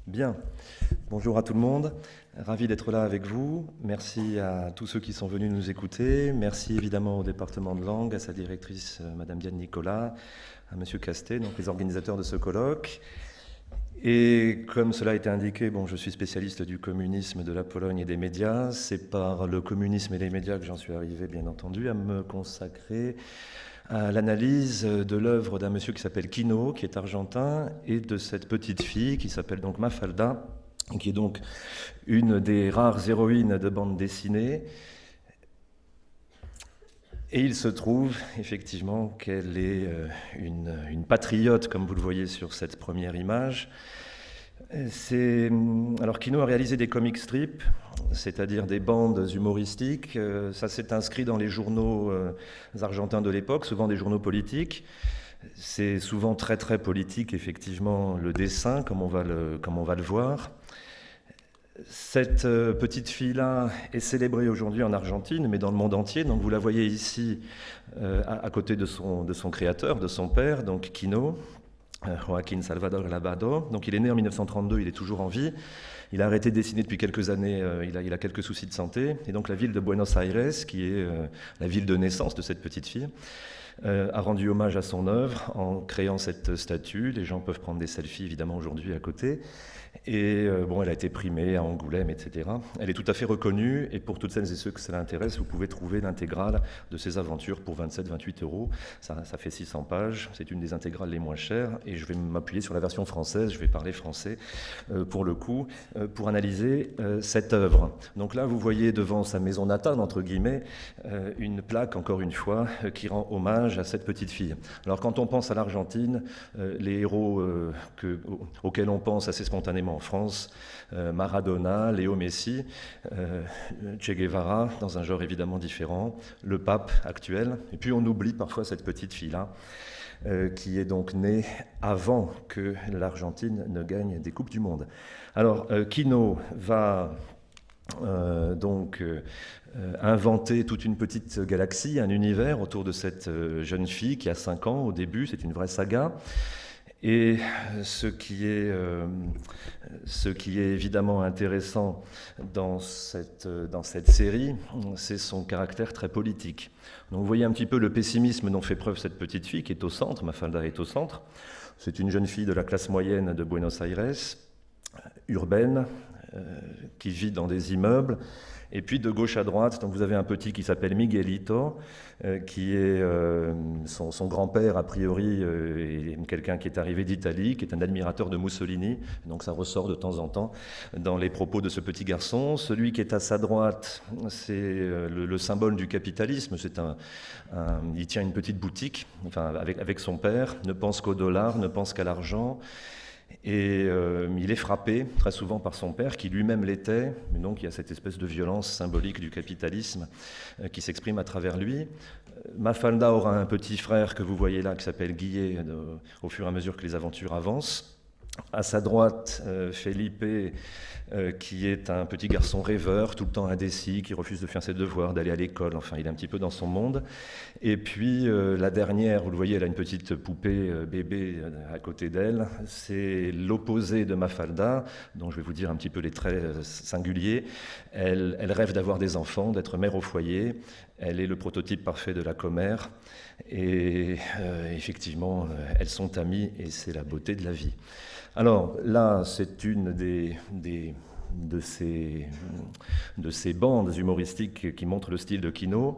Bien, bonjour à tout le monde, ravi d'être là avec vous. Merci à tous ceux qui sont venus nous écouter. Merci évidemment au département de langue, à sa directrice Madame Diane Nicolas, à Monsieur Castet, donc les organisateurs de ce colloque. Et comme cela a été indiqué, je suis spécialiste du communisme, de la Pologne et des médias. C'est par le communisme et les médias que j'en suis arrivé, bien entendu, à me consacrer à l'analyse de l'œuvre d'un monsieur qui s'appelle Quino, qui est argentin, et de cette petite fille qui s'appelle donc Mafalda, qui est donc une des rares héroïnes de bande dessinée. Et il se trouve effectivement qu'elle est une patriote, comme vous le voyez sur cette première image. Alors Quino a réalisé des comic strips, c'est-à-dire des bandes humoristiques. Ça s'est inscrit dans les journaux argentins de l'époque, souvent des journaux politiques. C'est souvent très très politique, effectivement, le dessin, comme on va le voir. Cette petite fille-là est célébrée aujourd'hui en Argentine, mais dans le monde entier. Donc vous la voyez ici à côté de son créateur, de son père, donc Quino, Joaquín Salvador Lavado. Donc il est né en 1932, il est toujours en vie. Il a arrêté de dessiner depuis quelques années, il a quelques soucis de santé. Et donc la ville de Buenos Aires, qui est la ville de naissance de cette petite fille, a rendu hommage à son œuvre en créant cette statue. Les gens peuvent prendre des selfies évidemment aujourd'hui à côté. Et elle a été primée à Angoulême, etc. Elle est tout à fait reconnue, et pour toutes celles et ceux que cela intéresse, vous pouvez trouver l'intégrale de ses aventures pour 27-28 €. Ça fait 600 pages, c'est une des intégrales les moins chères, et je vais m'appuyer sur la version française, je vais parler français pour le coup, pour analyser cette œuvre. Donc là, vous voyez devant sa maison natale, entre guillemets, une plaque, encore une fois, qui rend hommage à cette petite fille. Alors quand on pense à l'Argentine, les héros auxquels on pense assez spontanément en France, Maradona, Léo Messi, Che Guevara, dans un genre évidemment différent, le pape actuel, et puis on oublie parfois cette petite fille-là, qui est donc née avant que l'Argentine ne gagne des Coupes du Monde. Alors, Quino va inventer toute une petite galaxie, un univers autour de cette jeune fille qui a 5 ans au début, c'est une vraie saga. Et ce qui est évidemment intéressant dans cette série, c'est son caractère très politique. Donc vous voyez un petit peu le pessimisme dont fait preuve cette petite fille qui est au centre, Mafalda est au centre. C'est une jeune fille de la classe moyenne de Buenos Aires, urbaine, qui vit dans des immeubles. Et puis de gauche à droite, donc vous avez un petit qui s'appelle Miguelito, qui est son grand-père, a priori, est quelqu'un qui est arrivé d'Italie, qui est un admirateur de Mussolini. Donc ça ressort de temps en temps dans les propos de ce petit garçon. Celui qui est à sa droite, c'est le symbole du capitalisme. Il tient une petite boutique, avec son père, ne pense qu'au dollar, ne pense qu'à l'argent. Et il est frappé très souvent par son père, qui lui-même l'était, mais donc il y a cette espèce de violence symbolique du capitalisme qui s'exprime à travers lui. Mafalda aura un petit frère que vous voyez là, qui s'appelle Guillet, au fur et à mesure que les aventures avancent. À sa droite, Felipe, qui est un petit garçon rêveur, tout le temps indécis, qui refuse de faire ses devoirs, d'aller à l'école, enfin il est un petit peu dans son monde. Et puis la dernière, vous le voyez, elle a une petite poupée bébé à côté d'elle, c'est l'opposé de Mafalda, dont je vais vous dire un petit peu les traits singuliers. Elle rêve d'avoir des enfants, d'être mère au foyer, elle est le prototype parfait de la commère, et effectivement, elles sont amies, et c'est la beauté de la vie. Alors là, c'est une de ces bandes humoristiques qui montrent le style de Quino.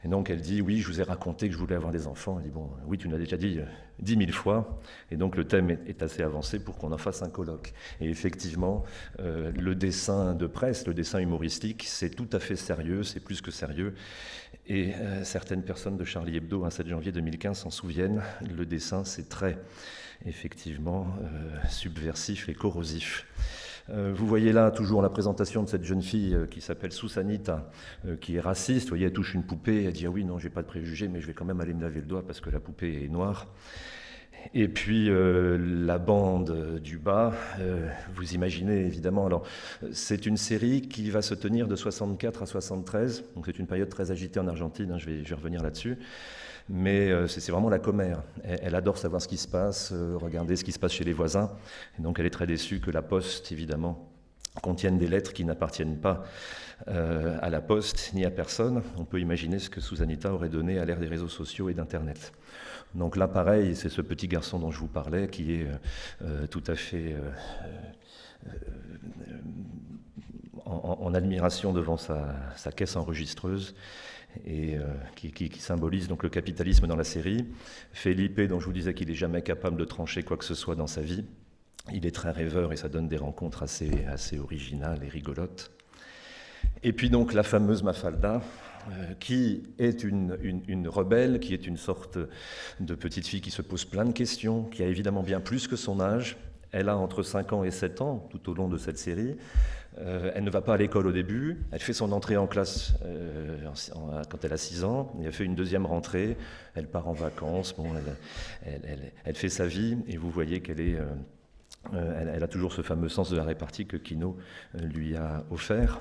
Et donc elle dit, oui, je vous ai raconté que je voulais avoir des enfants. Elle dit, bon, oui, tu me l'as déjà dit 10 000 fois. Et donc le thème est assez avancé pour qu'on en fasse un colloque. Et effectivement, le dessin de presse, le dessin humoristique, c'est tout à fait sérieux, c'est plus que sérieux. Et certaines personnes de Charlie Hebdo, un 7 janvier 2015, s'en souviennent. Le dessin, c'est très, effectivement, subversif et corrosif. Vous voyez là toujours la présentation de cette jeune fille qui s'appelle Susanita, qui est raciste. Vous voyez, elle touche une poupée, elle dit « Ah oui, non, j'ai pas de préjugés, mais je vais quand même aller me laver le doigt parce que la poupée est noire ». Et puis la bande du bas, vous imaginez évidemment, alors c'est une série qui va se tenir de 64 à 73, donc c'est une période très agitée en Argentine, hein, je vais revenir là-dessus, mais c'est vraiment la commère. Elle adore savoir ce qui se passe, regarder ce qui se passe chez les voisins, et donc elle est très déçue que la Poste, évidemment, contienne des lettres qui n'appartiennent pas à la Poste ni à personne. On peut imaginer ce que Susanita aurait donné à l'ère des réseaux sociaux et d'Internet. Donc là, pareil, c'est ce petit garçon dont je vous parlais qui est tout à fait en admiration devant sa caisse enregistreuse et qui symbolise donc le capitalisme dans la série. Felipe, dont je vous disais qu'il n'est jamais capable de trancher quoi que ce soit dans sa vie, il est très rêveur et ça donne des rencontres assez originales et rigolotes. Et puis donc la fameuse Mafalda, qui est une rebelle, qui est une sorte de petite fille qui se pose plein de questions, qui a évidemment bien plus que son âge. Elle a entre 5 ans et 7 ans tout au long de cette série. Elle ne va pas à l'école au début, elle fait son entrée en classe quand elle a 6 ans, et elle fait une deuxième rentrée, elle part en vacances, bon, elle fait sa vie, et vous voyez qu'elle est... elle a toujours ce fameux sens de la répartie que Kino lui a offert.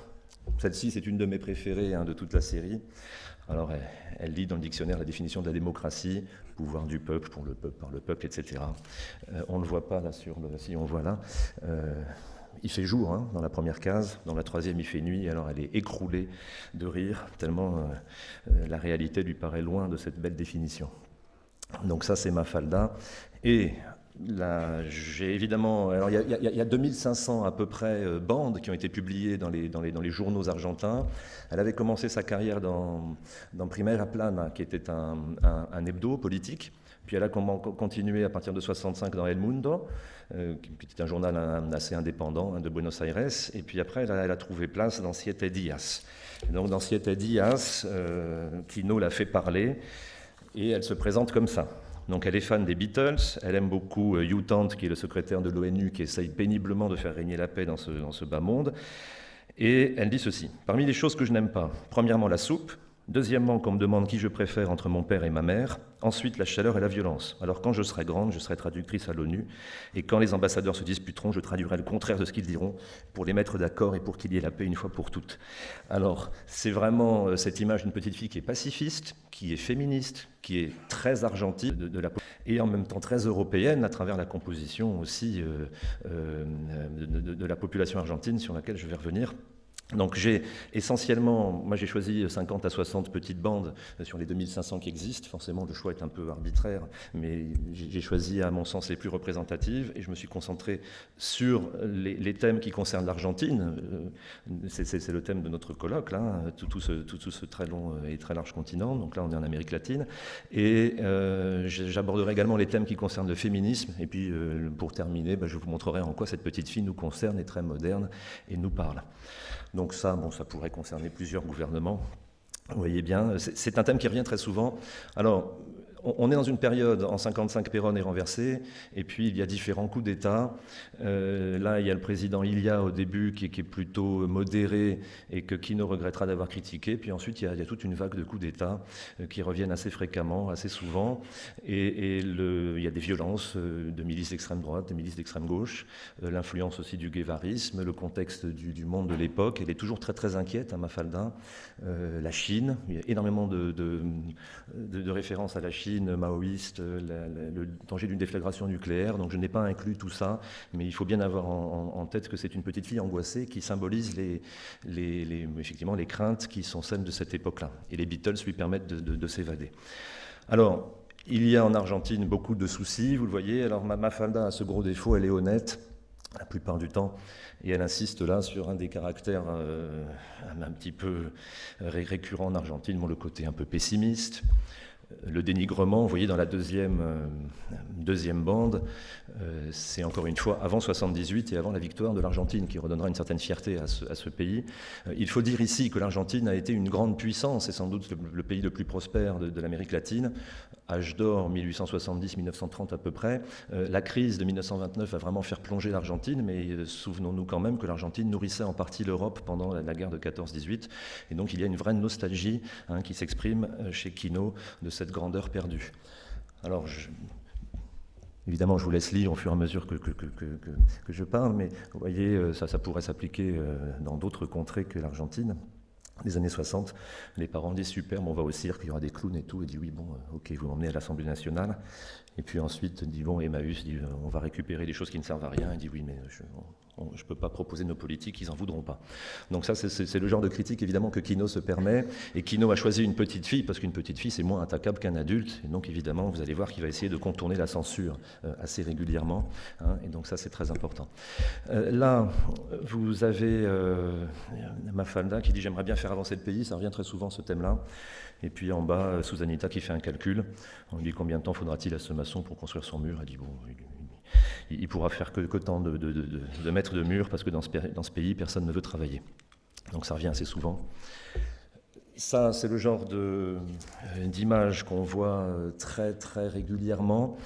Celle-ci, c'est une de mes préférées de toute la série. Alors, elle lit dans le dictionnaire la définition de la démocratie, pouvoir du peuple, pour le peuple, par le peuple, etc. On ne le voit pas là si on voit là. Il fait jour dans la première case, dans la troisième il fait nuit, alors elle est écroulée de rire, tellement la réalité lui paraît loin de cette belle définition. Donc ça, c'est Mafalda. Et là, j'ai évidemment... Alors, il y a 2500 à peu près bandes qui ont été publiées dans les journaux argentins. Elle avait commencé sa carrière dans Primera Plana, qui était un hebdo politique. Puis elle a continué à partir de 65 dans El Mundo, qui était un journal assez indépendant de Buenos Aires. Et puis après, elle a trouvé place dans Siete Días. Et donc dans Siete Días, Kino l'a fait parler, et elle se présente comme ça. Donc elle est fan des Beatles, elle aime beaucoup U Thant, qui est le secrétaire de l'ONU, qui essaye péniblement de faire régner la paix dans ce bas monde. Et elle dit ceci: parmi les choses que je n'aime pas, premièrement la soupe, deuxièmement qu'on me demande qui je préfère entre mon père et ma mère, ensuite la chaleur et la violence. Alors quand je serai grande, je serai traductrice à l'ONU, et quand les ambassadeurs se disputeront, je traduirai le contraire de ce qu'ils diront, pour les mettre d'accord et pour qu'il y ait la paix une fois pour toutes. Alors c'est vraiment cette image d'une petite fille qui est pacifiste, qui est féministe, qui est très argentine, et en même temps très européenne à travers la composition aussi de la population argentine, sur laquelle je vais revenir. Donc j'ai essentiellement, moi j'ai choisi 50 à 60 petites bandes sur les 2500 qui existent. Forcément le choix est un peu arbitraire, mais j'ai choisi à mon sens les plus représentatives et je me suis concentré sur les thèmes qui concernent l'Argentine. C'est le thème de notre colloque, là, tout ce très long et très large continent. Donc là on est en Amérique latine. Et j'aborderai également les thèmes qui concernent le féminisme. Et puis pour terminer, je vous montrerai en quoi cette petite fille nous concerne, est très moderne et nous parle. Donc ça, ça pourrait concerner plusieurs gouvernements. Vous voyez bien, c'est un thème qui revient très souvent. Alors, on est dans une période, en 55, Perón est renversé, et puis il y a différents coups d'État. Là, il y a le président Illa au début qui est plutôt modéré et que Kino regrettera d'avoir critiqué. Puis ensuite, il y a toute une vague de coups d'État qui reviennent assez fréquemment, assez souvent. Et il y a des violences de milices d'extrême droite, de milices d'extrême gauche, l'influence aussi du guévarisme, le contexte du monde de l'époque. Elle est toujours très très inquiète, Mafalda. La Chine, il y a énormément de références à la Chine, maoïste, le danger d'une déflagration nucléaire. Donc je n'ai pas inclus tout ça, mais il faut bien avoir en tête que c'est une petite fille angoissée qui symbolise effectivement les craintes qui sont celles de cette époque-là. Et les Beatles lui permettent de s'évader. Alors, il y a en Argentine beaucoup de soucis, vous le voyez. Alors Mafalda a ce gros défaut, elle est honnête la plupart du temps, et elle insiste là sur un des caractères un petit peu récurrents en Argentine, le côté un peu pessimiste. Le dénigrement, vous voyez, dans la deuxième bande, c'est encore une fois avant 78 et avant la victoire de l'Argentine qui redonnera une certaine fierté à ce pays. Il faut dire ici que l'Argentine a été une grande puissance, c'est sans doute le pays le plus prospère de l'Amérique latine. Âge d'or, 1870-1930 à peu près. La crise de 1929 va vraiment faire plonger l'Argentine, mais souvenons-nous quand même que l'Argentine nourrissait en partie l'Europe pendant la guerre de 14-18. Et donc il y a une vraie nostalgie qui s'exprime chez Kino de cette grandeur perdue. Alors, Évidemment, je vous laisse lire au fur et à mesure que je parle, mais vous voyez, ça pourrait s'appliquer dans d'autres contrées que l'Argentine. Les années 60, les parents disent super, bon, on va au cirque, il y aura des clowns et tout. Et dit oui, bon, ok, vous m'emmenez à l'Assemblée nationale. Et puis ensuite, dit bon, Emmaüs dit on va récupérer des choses qui ne servent à rien. Il dit oui, mais je ne peux pas proposer nos politiques, ils n'en voudront pas. Donc ça, c'est le genre de critique évidemment que Quinault se permet. Et Quinault a choisi une petite fille, parce qu'une petite fille, c'est moins attaquable qu'un adulte. Et donc évidemment, vous allez voir qu'il va essayer de contourner la censure assez régulièrement. Hein, et donc ça, c'est très important. Là, vous avez Mafalda qui dit j'aimerais bien faire avancer le pays. Ça revient très souvent ce thème-là. Et puis en bas, Susanita qui fait un calcul. On lui dit combien de temps faudra-t-il à ce maçon pour construire son mur. Elle dit bon, il pourra faire que tant de mètres de mur parce que dans ce pays, personne ne veut travailler. Donc ça revient assez souvent. Ça, c'est le genre d'image qu'on voit très très régulièrement.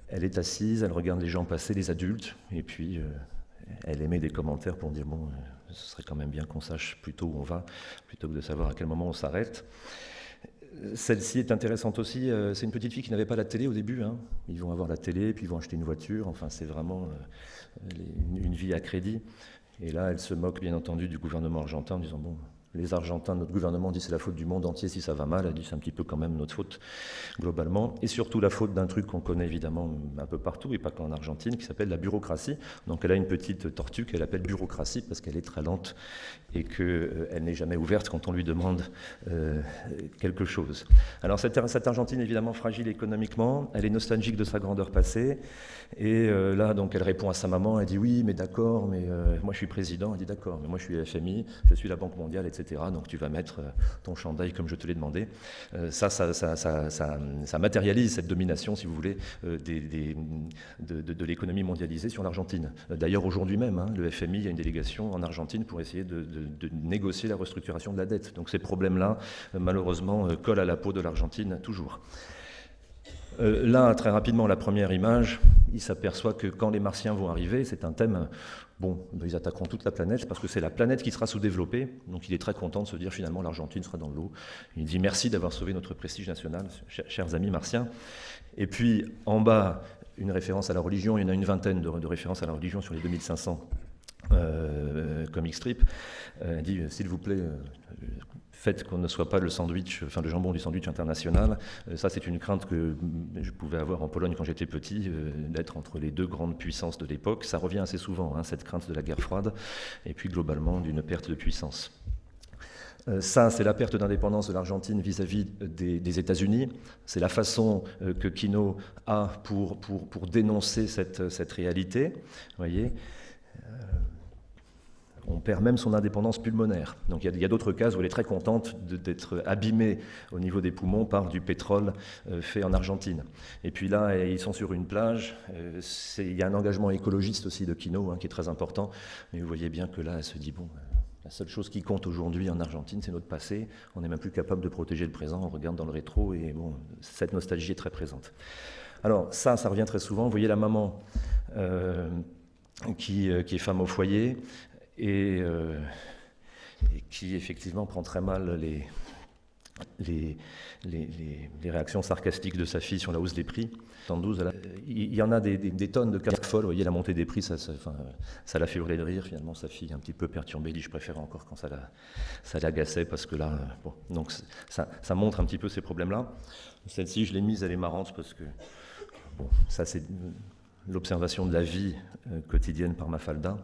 Elle est assise, elle regarde les gens passer, les adultes, et puis elle émet des commentaires pour dire bon, ce serait quand même bien qu'on sache plutôt où on va, plutôt que de savoir à quel moment on s'arrête. Celle-ci est intéressante aussi, c'est une petite fille qui n'avait pas la télé au début, hein. Ils vont avoir la télé, puis ils vont acheter une voiture, enfin c'est vraiment une vie à crédit. Et là, elle se moque bien entendu du gouvernement argentin en disant bon, les Argentins, notre gouvernement dit c'est la faute du monde entier si ça va mal, elle dit c'est un petit peu quand même notre faute globalement, et surtout la faute d'un truc qu'on connaît évidemment un peu partout et pas qu'en Argentine, qui s'appelle la bureaucratie. Donc elle a une petite tortue qu'elle appelle bureaucratie parce qu'elle est très lente et qu'elle n'est jamais ouverte quand on lui demande quelque chose. Alors cette Argentine évidemment fragile économiquement, elle est nostalgique de sa grandeur passée, et là donc elle répond à sa maman, elle dit oui mais d'accord, mais moi je suis président, elle dit d'accord, mais moi je suis FMI, je suis la Banque mondiale, etc. Donc tu vas mettre ton chandail comme je te l'ai demandé. Ça matérialise cette domination, si vous voulez, de l'économie mondialisée sur l'Argentine. D'ailleurs, aujourd'hui même, hein, le FMI, il y a une délégation en Argentine pour essayer de négocier la restructuration de la dette. Donc ces problèmes-là, malheureusement, collent à la peau de l'Argentine toujours. Là, très rapidement, la première image, il s'aperçoit que quand les Martiens vont arriver, c'est un thème, bon, ils attaqueront toute la planète parce que c'est la planète qui sera sous-développée, donc il est très content de se dire finalement l'Argentine sera dans l'eau. Il dit merci d'avoir sauvé notre prestige national, chers amis martiens. Et puis en bas, une référence à la religion, il y en a une vingtaine de références à la religion sur les 2500 comic strip. Il dit s'il vous plaît, faites qu'on ne soit pas le jambon du sandwich international. Ça, c'est une crainte que je pouvais avoir en Pologne quand j'étais petit, d'être entre les deux grandes puissances de l'époque. Ça revient assez souvent, hein, cette crainte de la guerre froide, et puis globalement d'une perte de puissance. Ça, c'est la perte d'indépendance de l'Argentine vis-à-vis des États-Unis. C'est la façon que Quinault a pour dénoncer cette réalité. Vous voyez, on perd même son indépendance pulmonaire. Donc il y a d'autres cas où elle est très contente d'être abîmée au niveau des poumons par du pétrole fait en Argentine. Et puis là, ils sont sur une plage. Il y a un engagement écologiste aussi de Quinault, hein, qui est très important. Mais vous voyez bien que là, elle se dit, bon, la seule chose qui compte aujourd'hui en Argentine, c'est notre passé. On n'est même plus capable de protéger le présent. On regarde dans le rétro et bon, cette nostalgie est très présente. Alors ça revient très souvent. Vous voyez la maman qui est femme au foyer, et qui effectivement prend très mal les réactions sarcastiques de sa fille sur la hausse des prix. En 12, il y en a des tonnes de cas folles. Vous voyez, la montée des prix, ça l'a fait hurler de rire. Finalement, sa fille, un petit peu perturbée, dit je préfère encore quand ça l'agaçait, parce que là, bon, donc ça montre un petit peu ces problèmes-là. Celle-ci, je l'ai mise, elle est marrante parce que bon, ça c'est l'observation de la vie quotidienne par Mafalda.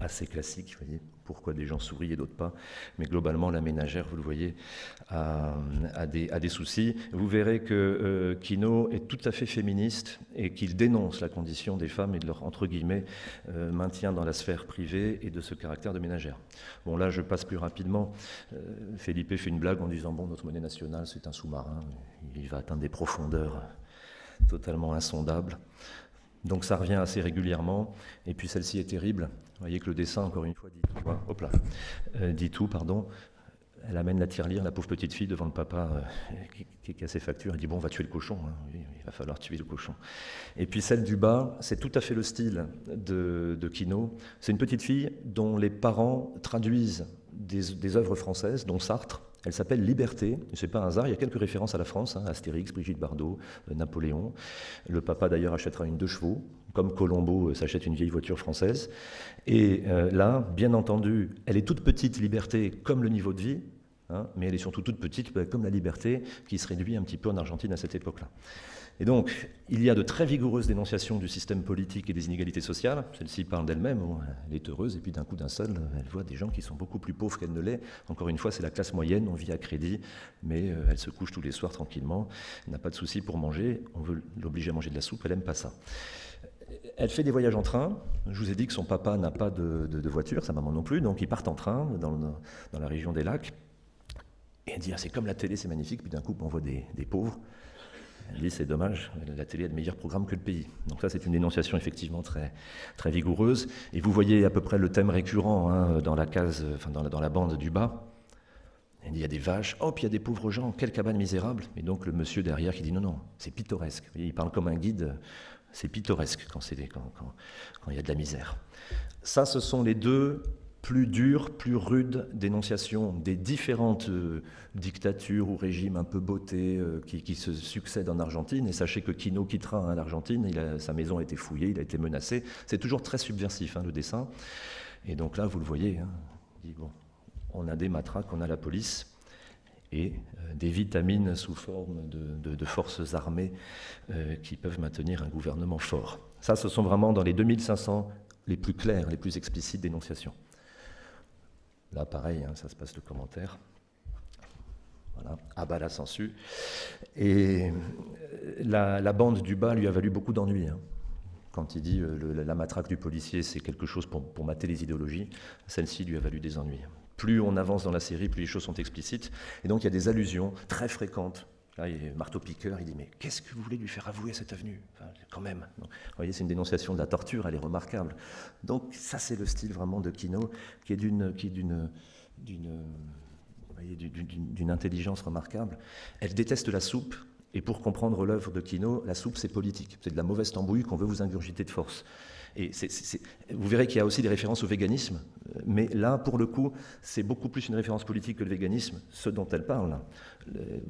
Assez classique, vous voyez, pourquoi des gens sourient et d'autres pas. Mais globalement, la ménagère, vous le voyez, a des soucis. Vous verrez que Quinault est tout à fait féministe et qu'il dénonce la condition des femmes et de leur, entre guillemets, maintien dans la sphère privée et de ce caractère de ménagère. Bon, là, je passe plus rapidement. Felipe fait une blague en disant, bon, notre monnaie nationale, c'est un sous-marin. Il va atteindre des profondeurs totalement insondables. Donc ça revient assez régulièrement, et puis celle-ci est terrible. Vous voyez que le dessin, encore une fois, dit tout, pardon. Elle amène la tirelire, la pauvre petite fille, devant le papa qui a ses factures. Elle dit, bon, on va tuer le cochon, hein. Oui, il va falloir tuer le cochon. Et puis celle du bas, c'est tout à fait le style de Quinault. C'est une petite fille dont les parents traduisent des œuvres françaises, dont Sartre, Elle s'appelle Liberté, c'est pas un hasard, il y a quelques références à la France, hein, Astérix, Brigitte Bardot, Napoléon. Le papa d'ailleurs achètera une 2 chevaux, comme Colombo s'achète une vieille voiture française. Et là, bien entendu, elle est toute petite, Liberté, comme le niveau de vie, hein, mais elle est surtout toute petite, comme la liberté, qui se réduit un petit peu en Argentine à cette époque-là. Et donc, il y a de très vigoureuses dénonciations du système politique et des inégalités sociales. Celle-ci parle d'elle-même, elle est heureuse, et puis d'un coup d'un seul, elle voit des gens qui sont beaucoup plus pauvres qu'elle ne l'est. Encore une fois, c'est la classe moyenne, on vit à crédit, mais elle se couche tous les soirs tranquillement, elle n'a pas de souci pour manger, on veut l'obliger à manger de la soupe, elle n'aime pas ça. Elle fait des voyages en train. Je vous ai dit que son papa n'a pas de voiture, sa maman non plus, donc ils partent en train dans la région des lacs. Et elle dit, ah, c'est comme la télé, c'est magnifique, puis d'un coup on voit des pauvres. Elle dit, c'est dommage, la télé a de meilleurs programmes que le pays. Donc ça, c'est une dénonciation effectivement très, très vigoureuse. Et vous voyez à peu près le thème récurrent hein, dans la case, enfin dans la bande du bas. Elle dit, il y a des vaches, oh, puis il y a des pauvres gens, quelle cabane misérable. Et donc le monsieur derrière qui dit, non, non, c'est pittoresque. Vous voyez, il parle comme un guide, c'est pittoresque quand il y a de la misère. Ça, ce sont les deux plus dures, plus rudes dénonciations des différentes dictatures ou régimes un peu bottés qui se succèdent en Argentine. Et sachez que Quino quittera hein, l'Argentine, sa maison a été fouillée, il a été menacé. C'est toujours très subversif hein, le dessin. Et donc là, vous le voyez, hein, il dit, bon, on a des matraques, on a la police et des vitamines sous forme de forces armées qui peuvent maintenir un gouvernement fort. Ça, ce sont vraiment dans les 2500 les plus clairs, les plus explicites dénonciations. Là, pareil, hein, ça se passe le commentaire. Voilà, à bas la sangsue. Et la bande du bas lui a valu beaucoup d'ennuis. Hein. Quand il dit la matraque du policier, c'est quelque chose pour mater les idéologies, celle-ci lui a valu des ennuis. Plus on avance dans la série, plus les choses sont explicites. Et donc il y a des allusions très fréquentes. Là, il est marteau-piqueur, il dit « Mais qu'est-ce que vous voulez lui faire avouer cette avenue ?» Enfin, quand même. Donc, vous voyez, c'est une dénonciation de la torture, elle est remarquable. Donc ça, c'est le style vraiment de Quino, qui est d'une intelligence remarquable. Elle déteste la soupe, et pour comprendre l'œuvre de Quino, la soupe, c'est politique. C'est de la mauvaise tambouille qu'on veut vous ingurgiter de force. Et vous verrez qu'il y a aussi des références au véganisme, mais là, pour le coup, c'est beaucoup plus une référence politique que le véganisme, ce dont elle parle.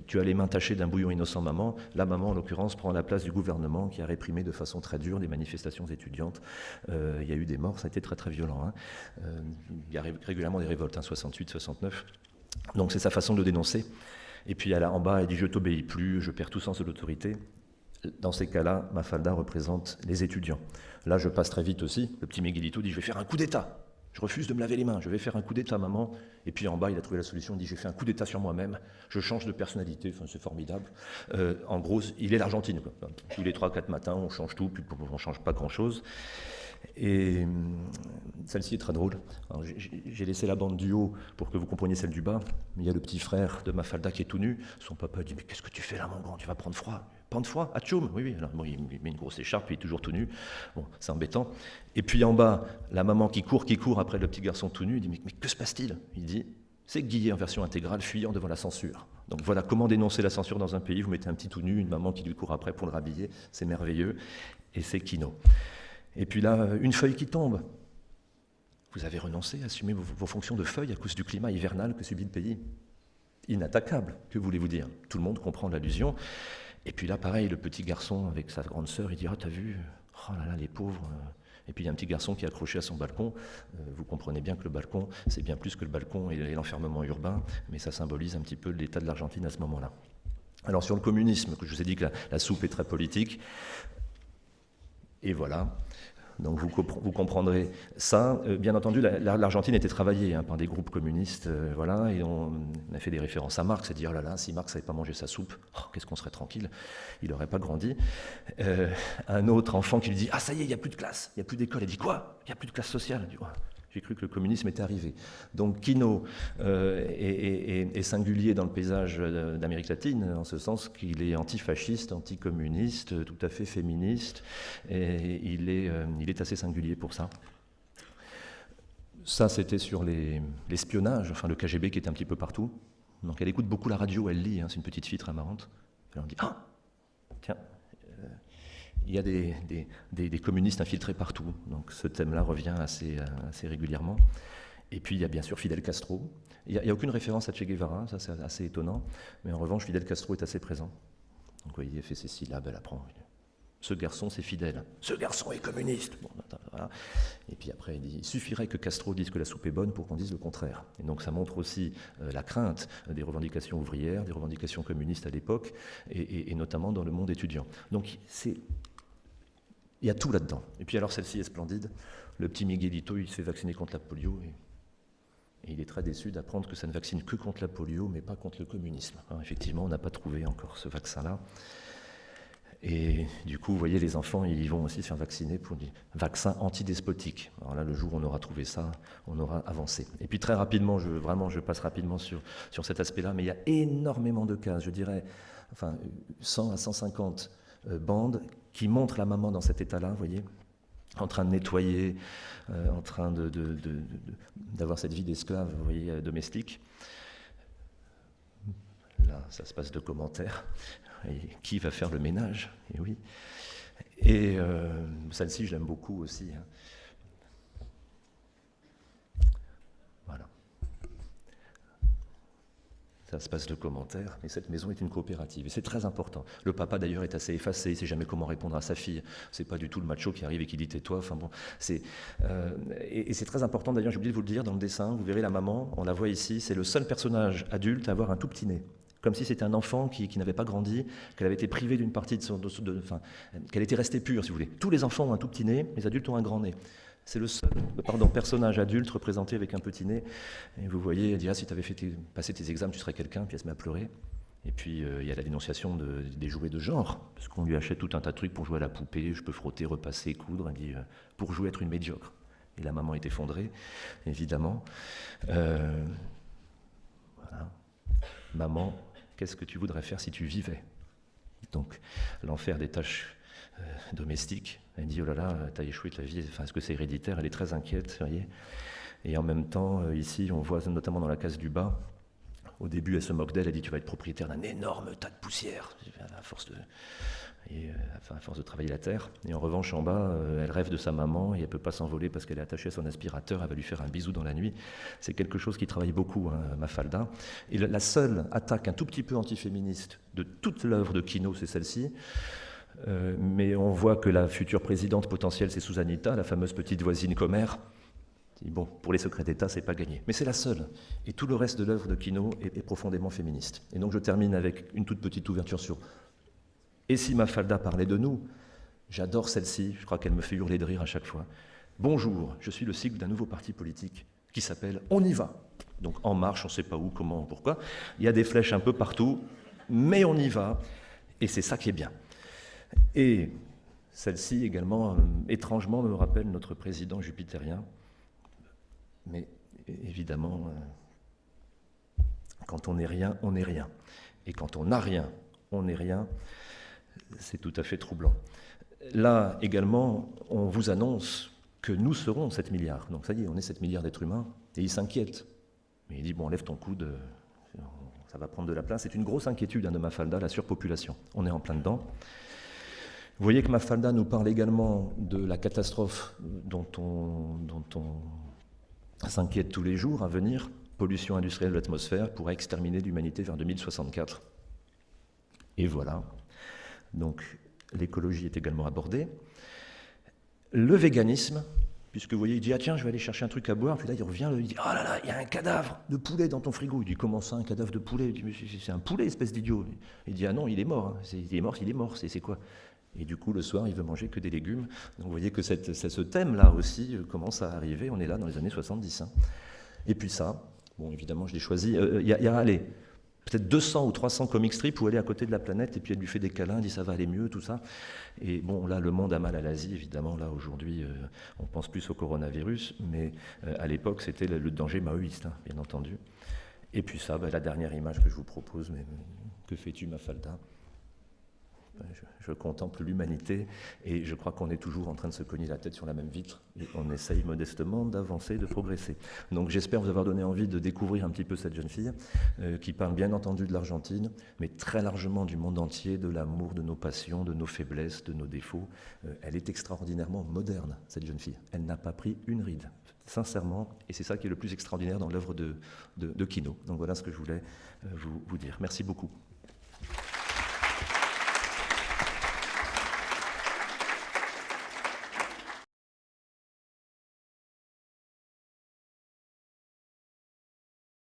Tu as les mains tachées d'un bouillon innocent, maman. La maman, en l'occurrence, prend la place du gouvernement qui a réprimé de façon très dure les manifestations étudiantes. Il y a eu des morts, ça a été très très violent. Hein. Il y a régulièrement des révoltes, hein, 68, 69. Donc c'est sa façon de dénoncer. Et puis en bas, elle dit « Je t'obéis plus, je perds tout sens de l'autorité ». Dans ces cas-là, Mafalda représente les étudiants. Là, je passe très vite aussi. Le petit Miguelito dit « Je vais faire un coup d'État. Je refuse de me laver les mains. Je vais faire un coup d'État, maman. » Et puis en bas, il a trouvé la solution. Il dit « J'ai fait un coup d'État sur moi-même. Je change de personnalité. » Enfin, c'est formidable. En gros, il est l'Argentine. Quoi. Tous les 3-4 matins, on change tout, puis on ne change pas grand-chose. Et celle-ci est très drôle. J'ai laissé la bande du haut pour que vous compreniez celle du bas. Mais il y a le petit frère de Mafalda qui est tout nu. Son papa dit « Mais qu'est-ce que tu fais là, mon grand? Tu vas prendre froid. » Prendre froid? Atchoum? Oui, oui. Alors, bon, il met une grosse écharpe, il est toujours tout nu. Bon, c'est embêtant. Et puis en bas, la maman qui court après le petit garçon tout nu. Il dit « Mais que se passe-t-il » Il dit « C'est Guillet en version intégrale, fuyant devant la censure. » Donc voilà comment dénoncer la censure dans un pays. Vous mettez un petit tout nu, une maman qui lui court après pour le rhabiller. C'est merveilleux. Et c'est Quino. Et puis là, une feuille qui tombe. Vous avez renoncé à assumer vos fonctions de feuille à cause du climat hivernal que subit le pays. Inattaquable, que voulez-vous dire? Tout le monde comprend l'allusion. Et puis là, pareil, le petit garçon avec sa grande sœur, il dit « Ah, t'as vu? Oh là là, les pauvres !» Et puis il y a un petit garçon qui est accroché à son balcon. Vous comprenez bien que le balcon, c'est bien plus que le balcon et l'enfermement urbain, mais ça symbolise un petit peu l'état de l'Argentine à ce moment-là. Alors sur le communisme, que je vous ai dit que la soupe est très politique, et voilà. Donc vous comprendrez ça. Bien entendu, l'Argentine était travaillée hein, par des groupes communistes, voilà, et on a fait des références à Marx, c'est-à-dire, oh là là, si Marx n'avait pas mangé sa soupe, oh, qu'est-ce qu'on serait tranquille, il n'aurait pas grandi. Un autre enfant qui lui dit, ah ça y est, il n'y a plus de classe, il n'y a plus d'école. Il dit, quoi? Il n'y a plus de classe sociale. Il dit, oh, j'ai cru que le communisme était arrivé. Donc Quino est singulier dans le paysage d'Amérique latine, en ce sens qu'il est antifasciste, anticommuniste, tout à fait féministe, et il est assez singulier pour ça. Ça, c'était sur l'espionnage, enfin le KGB qui est un petit peu partout. Donc elle écoute beaucoup la radio, elle lit, hein, c'est une petite fille très marrante. Elle dit, ah, tiens, il y a des communistes infiltrés partout. Donc ce thème-là revient assez régulièrement. Et puis il y a bien sûr Fidel Castro. Il n'y a aucune référence à Che Guevara, ça c'est assez étonnant, mais en revanche Fidel Castro est assez présent. Donc vous voyez, il fait ces syllabes, elle apprend. Ce garçon, c'est Fidel. Ce garçon est communiste. Bon, voilà. Et puis après, il dit, il suffirait que Castro dise que la soupe est bonne pour qu'on dise le contraire. Et donc ça montre aussi la crainte des revendications ouvrières, des revendications communistes à l'époque, et notamment dans le monde étudiant. Donc il y a tout là-dedans. Et puis alors celle-ci est splendide. Le petit Miguelito, il se fait vacciner contre la polio. Et il est très déçu d'apprendre que ça ne vaccine que contre la polio, mais pas contre le communisme. Alors, effectivement, on n'a pas trouvé encore ce vaccin-là. Et du coup, vous voyez, les enfants, ils vont aussi se faire vacciner pour des vaccins antidespotiques. Alors là, le jour où on aura trouvé ça, on aura avancé. Et puis très rapidement, je passe rapidement sur cet aspect-là, mais il y a énormément de cas, je dirais, 100 à 150 bandes qui montrent la maman dans cet état-là, vous voyez, en train de nettoyer, en train d'avoir cette vie d'esclave, vous voyez, domestique. Là, ça se passe de commentaires. Et qui va faire le ménage? Et oui. Et celle-ci, je l'aime beaucoup aussi. Voilà. Ça se passe de commentaires, mais cette maison est une coopérative. Et c'est très important. Le papa, d'ailleurs, est assez effacé. Il ne sait jamais comment répondre à sa fille. C'est pas du tout le macho qui arrive et qui dit tais-toi. Enfin bon, et c'est très important, d'ailleurs, j'ai oublié de vous le dire, dans le dessin, vous verrez la maman, on la voit ici, c'est le seul personnage adulte à avoir un tout petit nez. Comme si c'était un enfant qui n'avait pas grandi, qu'elle avait été privée d'une partie qu'elle était restée pure, si vous voulez. Tous les enfants ont un tout petit nez, les adultes ont un grand nez. C'est le seul personnage adulte représenté avec un petit nez. Et vous voyez, elle dit, si tu avais passé tes examens, tu serais quelqu'un, puis elle se met à pleurer. Et puis il y a la dénonciation des jouets de genre, parce qu'on lui achète tout un tas de trucs pour jouer à la poupée, je peux frotter, repasser, coudre, elle dit, pour jouer être une médiocre. Et la maman est effondrée, évidemment. Voilà. Maman, qu'est-ce que tu voudrais faire si tu vivais? Donc, l'enfer des tâches domestiques. Elle dit, oh là là, t'as échoué ta vie, est-ce que c'est héréditaire? Elle est très inquiète, vous voyez. Et en même temps, ici, on voit notamment dans la case du bas, au début, elle se moque d'elle, elle dit, tu vas être propriétaire d'un énorme tas de poussière, à force de travailler la terre. Et en revanche, en bas, elle rêve de sa maman et elle ne peut pas s'envoler parce qu'elle est attachée à son aspirateur, elle va lui faire un bisou dans la nuit. C'est quelque chose qui travaille beaucoup, Mafalda. Et la seule attaque un tout petit peu antiféministe de toute l'œuvre de Quinault, c'est celle-ci. Mais on voit que la future présidente potentielle, c'est Susanita, la fameuse petite voisine commère. Bon, pour les secrets d'État, c'est pas gagné. Mais c'est la seule. Et tout le reste de l'œuvre de Quinault est profondément féministe. Et donc je termine avec une toute petite ouverture sur « Et si Mafalda parlait de nous ?» J'adore celle-ci, je crois qu'elle me fait hurler de rire à chaque fois. « Bonjour, je suis le sigle d'un nouveau parti politique qui s'appelle « On y va ». Donc En Marche, on ne sait pas où, comment, pourquoi. Il y a des flèches un peu partout, mais on y va. Et c'est ça qui est bien. Et celle-ci également, étrangement, me rappelle notre président jupitérien. Mais évidemment, quand on n'est rien, on n'est rien. Et quand on n'a rien, on n'est rien. C'est tout à fait troublant. Là également, on vous annonce que nous serons 7 milliards. Donc ça y est, on est 7 milliards d'êtres humains. Et il s'inquiète. Mais il dit, bon, lève ton coude, ça va prendre de la place. C'est une grosse inquiétude de Mafalda, la surpopulation. On est en plein dedans. Vous voyez que Mafalda nous parle également de la catastrophe dont on s'inquiète tous les jours à venir, pollution industrielle de l'atmosphère pourrait exterminer l'humanité vers 2064. Et voilà. Donc l'écologie est également abordée. Le véganisme, puisque vous voyez, il dit, ah tiens, je vais aller chercher un truc à boire, puis là il revient, il dit, oh là là, il y a un cadavre de poulet dans ton frigo. Il dit, comment ça, un cadavre de poulet? Il dit, mais c'est un poulet, espèce d'idiot. Il dit, ah non, il est mort, il est mort, c'est quoi? Et du coup, le soir, il veut manger que des légumes. Donc vous voyez que ce thème-là aussi commence à arriver. On est là dans les années 70. Et puis ça, bon, évidemment, je l'ai choisi. Il y a allez, peut-être 200 ou 300 comic strips où elle est à côté de la planète et puis elle lui fait des câlins, elle dit ça va aller mieux, tout ça. Et bon, là, le monde a mal à l'Asie, évidemment. Là, aujourd'hui, on pense plus au coronavirus, mais à l'époque, c'était le danger maoïste, bien entendu. Et puis ça, la dernière image que je vous propose, mais que fais-tu, Mafalda? je contemple l'humanité et je crois qu'on est toujours en train de se cogner la tête sur la même vitre et on essaye modestement d'avancer, de progresser. Donc j'espère vous avoir donné envie de découvrir un petit peu cette jeune fille qui parle bien entendu de l'Argentine, mais très largement du monde entier, de l'amour, de nos passions, de nos faiblesses, de nos défauts. Elle est extraordinairement moderne, cette jeune fille. Elle n'a pas pris une ride, sincèrement, et c'est ça qui est le plus extraordinaire dans l'œuvre de Quinault. Donc voilà ce que je voulais vous dire. Merci beaucoup.